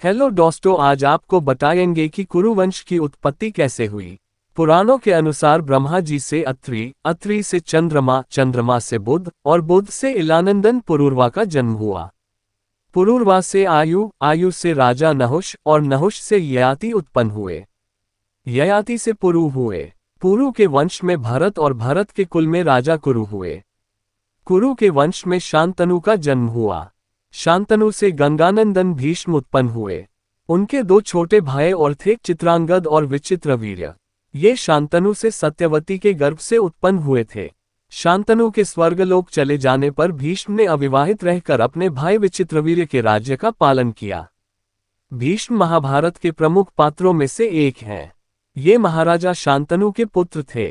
Hello दोस्तों, आज आपको बताएंगे कि कुरु वंश की उत्पत्ति कैसे हुई। पुराणों के अनुसार ब्रह्मा जी से अत्रि, अत्रि से चंद्रमा, चंद्रमा से बुध और बुध से इलानंदन पुरूरवा का जन्म हुआ। पुरूरवा से आयु, आयु से राजा नहुष और नहुष से ययाति उत्पन्न हुए। ययाति से पुरु हुए। पुरु के वंश में भरत और भरत के कुल में राजा कुरु हुए। कुरु के वंश में शांतनु का जन्म हुआ। शांतनु से गंगानंदन भीष्म उत्पन्न हुए। उनके दो छोटे भाई और थे, चित्रांगद और विचित्रवीर्य। ये शांतनु से सत्यवती के गर्भ से उत्पन्न हुए थे। शांतनु के स्वर्गलोक चले जाने पर भीष्म ने अविवाहित रहकर अपने भाई विचित्रवीर्य के राज्य का पालन किया। भीष्म महाभारत के प्रमुख पात्रों में से एक हैं। ये महाराजा शांतनु के पुत्र थे।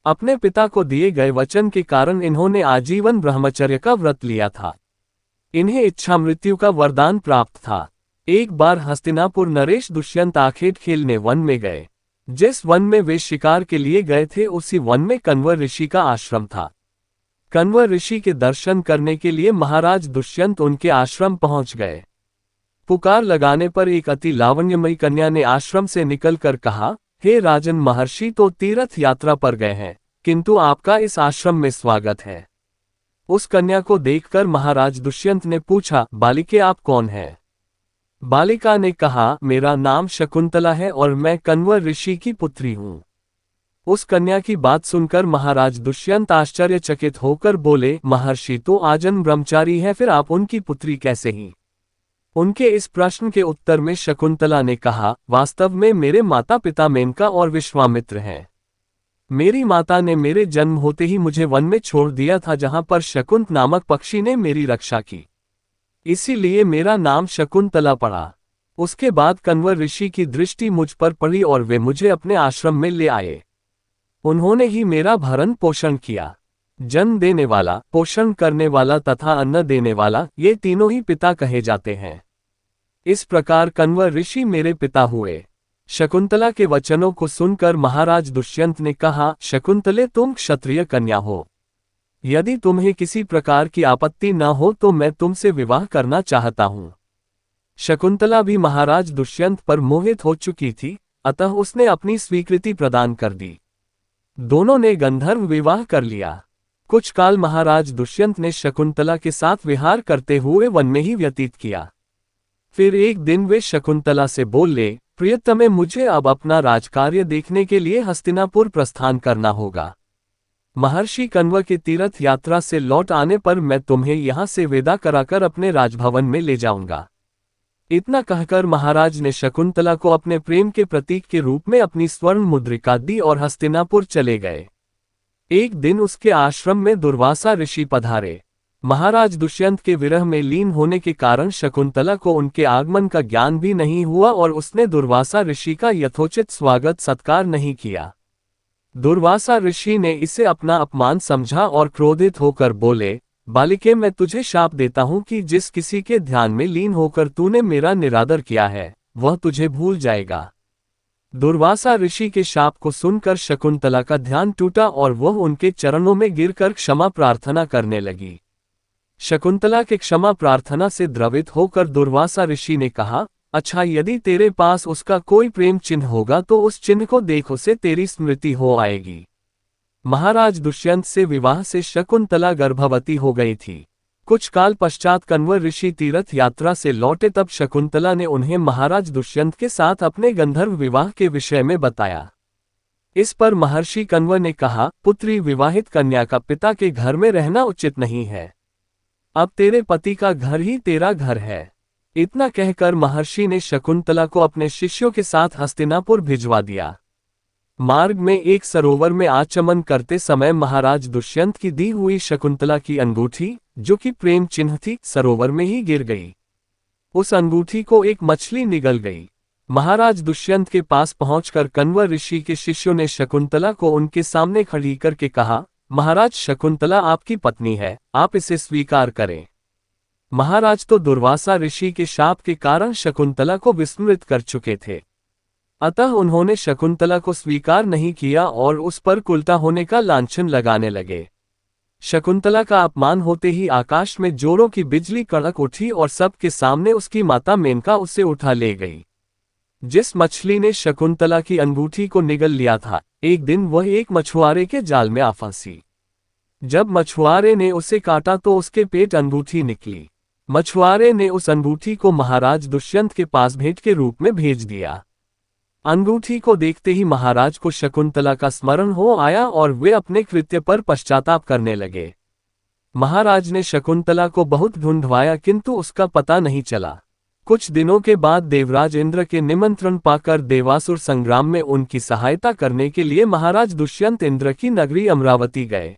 अपने पिता को दिए गए वचन के कारण इन्होंने आजीवन ब्रह्मचर्य का व्रत लिया था। इन्हें इच्छा मृत्यु का वरदान प्राप्त था। एक बार हस्तिनापुर नरेश दुष्यंत आखेट खेलने वन में गए। जिस वन में वे शिकार के लिए गए थे उसी वन में कण्वर ऋषि का आश्रम था। कण्वर ऋषि के दर्शन करने के लिए महाराज दुष्यंत उनके आश्रम पहुंच गए। पुकार लगाने पर एक अति लावण्यमयी कन्या ने आश्रम से निकलकर कहा, हे राजन, महर्षि तो तीर्थ यात्रा पर गए हैं, किंतु आपका इस आश्रम में स्वागत है। उस कन्या को देखकर महाराज दुष्यंत ने पूछा, बालिके आप कौन हैं? बालिका ने कहा, मेरा नाम शकुंतला है और मैं कण्वर ऋषि की पुत्री हूँ। उस कन्या की बात सुनकर महाराज दुष्यंत आश्चर्यचकित होकर बोले, महर्षि तो आजन्म ब्रह्मचारी है, फिर आप उनकी पुत्री कैसे ही? उनके इस प्रश्न के उत्तर में शकुंतला ने कहा, वास्तव में मेरे माता पिता मेनका और विश्वामित्र हैं। मेरी माता ने मेरे जन्म होते ही मुझे वन में छोड़ दिया था, जहां पर शकुंत नामक पक्षी ने मेरी रक्षा की। इसीलिए मेरा नाम शकुंतला पड़ा। उसके बाद कण्वर ऋषि की दृष्टि मुझ पर पड़ी और वे मुझे अपने आश्रम में ले आए। उन्होंने ही मेरा भरण पोषण किया। जन्म देने वाला, पोषण करने वाला तथा अन्न देने वाला, ये तीनों ही पिता कहे जाते हैं। इस प्रकार कण्वर ऋषि मेरे पिता हुए। शकुंतला के वचनों को सुनकर महाराज दुष्यंत ने कहा, शकुंतले, तुम क्षत्रिय कन्या हो। यदि तुम्हें किसी प्रकार की आपत्ति न हो तो मैं तुमसे विवाह करना चाहता हूं। शकुंतला भी महाराज दुष्यंत पर मोहित हो चुकी थी, अतः उसने अपनी स्वीकृति प्रदान कर दी। दोनों ने गंधर्व विवाह कर लिया। कुछ काल महाराज दुष्यंत ने शकुंतला के साथ विहार करते हुए वन में ही व्यतीत किया। फिर एक दिन वे शकुंतला से बोले, प्रियतमे, मुझे अब अपना राजकार्य देखने के लिए हस्तिनापुर प्रस्थान करना होगा। महर्षि कण्व के तीर्थ यात्रा से लौट आने पर मैं तुम्हें यहां से विदा कराकर अपने राजभवन में ले जाऊंगा। इतना कहकर महाराज ने शकुंतला को अपने प्रेम के प्रतीक के रूप में अपनी स्वर्ण मुद्रिका दी और हस्तिनापुर चले गए। एक दिन उसके आश्रम में दुर्वासा ऋषि पधारे। महाराज दुष्यंत के विरह में लीन होने के कारण शकुंतला को उनके आगमन का ज्ञान भी नहीं हुआ और उसने दुर्वासा ऋषि का यथोचित स्वागत सत्कार नहीं किया। दुर्वासा ऋषि ने इसे अपना अपमान समझा और क्रोधित होकर बोले, बालिके, मैं तुझे शाप देता हूं कि जिस किसी के ध्यान में लीन होकर तूने मेरा निरादर किया है, वह तुझे भूल जाएगा। दुर्वासा ऋषि के शाप को सुनकर शकुंतला का ध्यान टूटा और वह उनके चरणों में गिरकर क्षमा प्रार्थना करने लगी। शकुंतला के क्षमा प्रार्थना से द्रवित होकर दुर्वासा ऋषि ने कहा, अच्छा, यदि तेरे पास उसका कोई प्रेम चिन्ह होगा तो उस चिन्ह को देख, उसे तेरी स्मृति हो आएगी। महाराज दुष्यंत से विवाह से शकुंतला गर्भवती हो गई थी। कुछ काल पश्चात कण्वर ऋषि तीर्थ यात्रा से लौटे, तब शकुंतला ने उन्हें महाराज दुष्यंत के साथ अपने गंधर्व विवाह के विषय में बताया। इस पर महर्षि कण्व ने कहा, पुत्री, विवाहित कन्या का पिता के घर में रहना उचित नहीं है। अब तेरे पति का घर ही तेरा घर है। इतना कहकर महर्षि ने शकुंतला को अपने शिष्यों के साथ हस्तिनापुर भिजवा दिया। मार्ग में एक सरोवर में आचमन करते समय महाराज दुष्यंत की दी हुई शकुंतला की अंगूठी, जो कि प्रेम चिन्ह थी, सरोवर में ही गिर गई। उस अंगूठी को एक मछली निगल गई। महाराज दुष्यंत के पास पहुंचकर कण्व ऋषि के शिष्यों ने शकुंतला को उनके सामने खड़ी करके कहा, महाराज, शकुंतला आपकी पत्नी है, आप इसे स्वीकार करें। महाराज तो दुर्वासा ऋषि के शाप के कारण शकुंतला को विस्मृत कर चुके थे, अतः उन्होंने शकुंतला को स्वीकार नहीं किया और उस पर कुलता होने का लांछन लगाने लगे। शकुंतला का अपमान होते ही आकाश में जोरों की बिजली कड़क उठी और सबके सामने उसकी माता मेनका उसे उठा ले गई। जिस मछली ने शकुंतला की अंगूठी को निगल लिया था, एक दिन वह एक मछुआरे के जाल में आ फंसी। जब मछुआरे ने उसे काटा तो उसके पेट अंगूठी निकली। मछुआरे ने उस अंगूठी को महाराज दुष्यंत के पास भेंट के रूप में भेज दिया। अंगूठी को देखते ही महाराज को शकुंतला का स्मरण हो आया और वे अपने कृत्य पर पश्चाताप करने लगे। महाराज ने शकुंतला को बहुत ढूंढवाया किंतु उसका पता नहीं चला। कुछ दिनों के बाद देवराज इंद्र के निमंत्रण पाकर देवासुर संग्राम में उनकी सहायता करने के लिए महाराज दुष्यंत इंद्र की नगरी अमरावती गए।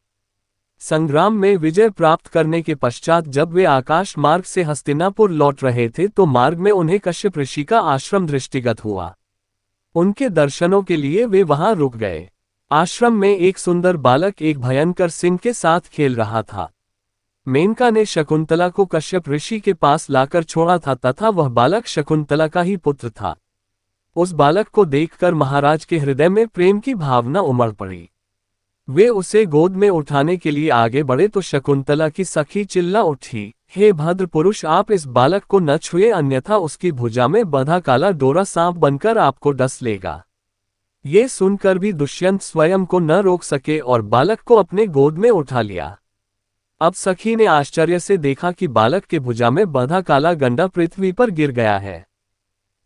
संग्राम में विजय प्राप्त करने के पश्चात जब वे आकाश मार्ग से हस्तिनापुर लौट रहे थे तो मार्ग में उन्हें कश्यप ऋषि का आश्रम दृष्टिगत हुआ। उनके दर्शनों के लिए वे वहां रुक गए। आश्रम में एक सुंदर बालक एक भयंकर सिंह के साथ खेल रहा था। मेनका ने शकुंतला को कश्यप ऋषि के पास लाकर छोड़ा था तथा वह बालक शकुंतला का ही पुत्र था। उस बालक को देखकर महाराज के हृदय में प्रेम की भावना उमड़ पड़ी। वे उसे गोद में उठाने के लिए आगे बढ़े तो शकुंतला की सखी चिल्ला उठी, हे भद्र पुरुष, आप इस बालक को न छुए अन्यथा उसकी भुजा में बंधा काला डोरा सांप बनकर आपको डस लेगा। ये सुनकर भी दुष्यंत स्वयं को न रोक सके और बालक को अपने गोद में उठा लिया। अब सखी ने आश्चर्य से देखा कि बालक के भुजा में बंधा काला गंडा पृथ्वी पर गिर गया है।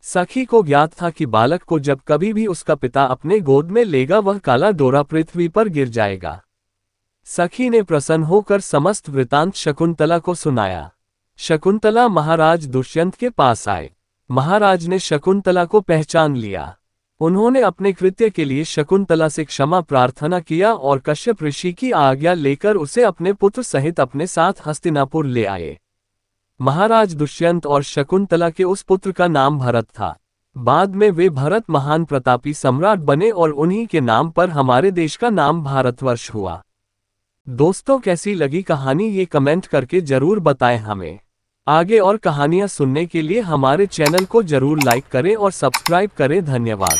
सखी को ज्ञात था कि बालक को जब कभी भी उसका पिता अपने गोद में लेगा वह काला डोरा पृथ्वी पर गिर जाएगा। सखी ने प्रसन्न होकर समस्त वृतांत शकुंतला को सुनाया। शकुंतला महाराज दुष्यंत के पास आए। महाराज ने शकुंतला को पहचान लिया। उन्होंने अपने कृत्य के लिए शकुंतला से क्षमा प्रार्थना किया और कश्यप ऋषि की आज्ञा लेकर उसे अपने पुत्र सहित अपने साथ हस्तिनापुर ले आए। महाराज दुष्यंत और शकुंतला के उस पुत्र का नाम भरत था। बाद में वे भरत महान प्रतापी सम्राट बने और उन्हीं के नाम पर हमारे देश का नाम भारतवर्ष हुआ। दोस्तों, कैसी लगी कहानी ये कमेंट करके जरूर बताएं हमें। आगे और कहानियां सुनने के लिए हमारे चैनल को जरूर लाइक करें और सब्सक्राइब करें। धन्यवाद।